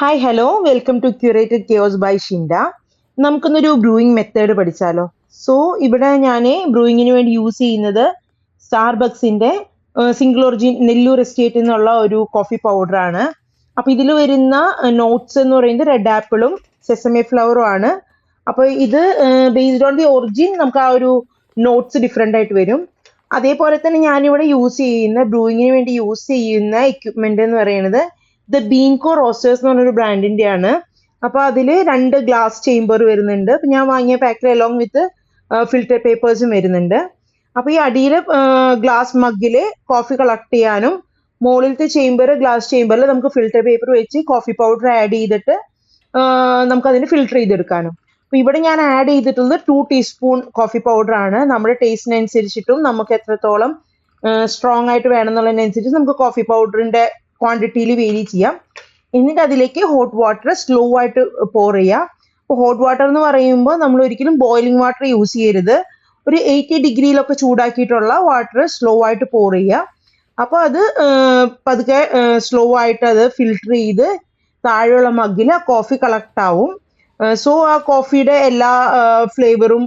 Hi hello welcome to curated chaos by Shinda. നമുക്കൊന്നൊരു brewing method പഠിച്ചാലോ. So ഇവിടെ ഞാൻ ബ്രൂയിങ്ങിന് വേണ്ടി യൂസ് ചെയ്യുന്നത് സ്റ്റാർബക്സിന്റെ സിംഗിൾ ഒറിജിൻ നെല്ലൂർ എസ്റ്റേറ്റ് എന്നുള്ള ഒരു കോഫി പൗഡർ ആണ്. അപ്പൊ ഇതിൽ വരുന്ന നോട്ട്സ് എന്ന് പറയുന്നത് റെഡ് ആപ്പിളും സെസമേ ഫ്ലവറും ആണ്. അപ്പൊ ഇത് ബേസ്ഡ് ഓൺ ദി ഒറിജിൻ നമുക്ക് ആ ഒരു നോട്ട്സ് ഡിഫറെന്റ് ആയിട്ട് വരും. അതേപോലെ തന്നെ ഞാനിവിടെ യൂസ് ചെയ്യുന്ന ബ്രൂയിങ്ങിന് വേണ്ടി യൂസ് ചെയ്യുന്ന എക്യുപ്മെന്റ് എന്ന് പറയുന്നത് ദ ബീൻകോ റോസ്റ്റേഴ്സ് എന്ന് പറഞ്ഞൊരു ബ്രാൻഡിന്റെ ആണ്. അപ്പൊ അതില് 2 ഗ്ലാസ് ചേംബർ വരുന്നുണ്ട്. അപ്പൊ ഞാൻ വാങ്ങിയ പാക്കിൽ അലോങ് വിത്ത് ഫിൽറ്റർ പേപ്പേഴ്സും വരുന്നുണ്ട്. അപ്പൊ ഈ അടിയിൽ ഗ്ലാസ് മഗ്ഗില് കോഫി കളക്ട് ചെയ്യാനും മുകളിലത്തെ ഗ്ലാസ് ചേംബറിൽ നമുക്ക് ഫിൽറ്റർ പേപ്പർ വെച്ച് കോഫി പൗഡർ ആഡ് ചെയ്തിട്ട് നമുക്ക് അതിന് ഫിൽറ്റർ ചെയ്തെടുക്കാനും. അപ്പൊ ഇവിടെ ഞാൻ ആഡ് ചെയ്തിട്ടുള്ളത് 2 ടീസ്പൂൺ കോഫി പൗഡർ ആണ്. നമ്മുടെ ടേസ്റ്റിനനുസരിച്ചിട്ടും നമുക്ക് എത്രത്തോളം സ്ട്രോങ് ആയിട്ട് വേണമെന്നുള്ളതിനനുസരിച്ച് നമുക്ക് കോഫി പൗഡറിന്റെ ക്വാണ്ടിറ്റിയിൽ വേരി ചെയ്യാം. എന്നിട്ട് അതിലേക്ക് ഹോട്ട് വാട്ടർ സ്ലോ ആയിട്ട് പോർ ചെയ്യാം. അപ്പോൾ ഹോട്ട് വാട്ടർ എന്ന് പറയുമ്പോൾ നമ്മൾ ഒരിക്കലും ബോയിലിംഗ് വാട്ടർ യൂസ് ചെയ്യരുത്. ഒരു 80 ഡിഗ്രിയിലൊക്കെ ചൂടാക്കിയിട്ടുള്ള വാട്ടർ സ്ലോ ആയിട്ട് പോർ ചെയ്യുക. അപ്പോൾ അത് പതുക്കെ സ്ലോ ആയിട്ട് അത് ഫിൽട്ടർ ചെയ്ത് താഴെയുള്ള മഗ്ഗിൽ ആ കോഫി കളക്ട് ആവും. സോ ആ കോഫിയുടെ എല്ലാ ഫ്ലേവറും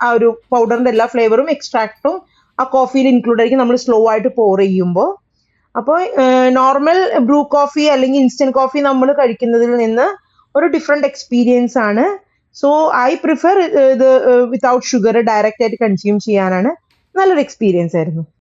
ആ ഒരു പൗഡറിന്റെ എല്ലാ ഫ്ലേവറും എക്സ്ട്രാക്റ്റും ആ കോഫിയിൽ ഇൻക്ലൂഡ് ആയിരിക്കും നമ്മൾ സ്ലോ ആയിട്ട് പോർ ചെയ്യുമ്പോൾ. അപ്പോൾ നോർമൽ ബ്രൂ കോഫി അല്ലെങ്കിൽ ഇൻസ്റ്റന്റ് കോഫി നമ്മൾ കഴിക്കുന്നതിൽ നിന്ന് ഒരു ഡിഫറെന്റ് എക്സ്പീരിയൻസ് ആണ്. സോ ഐ പ്രിഫർ ഇത് വിത്തൗട്ട് ഷുഗർ ഡയറക്റ്റ് ആയിട്ട് കൺസ്യൂം ചെയ്യാനാണ്. നല്ലൊരു എക്സ്പീരിയൻസ് ആയിരുന്നു.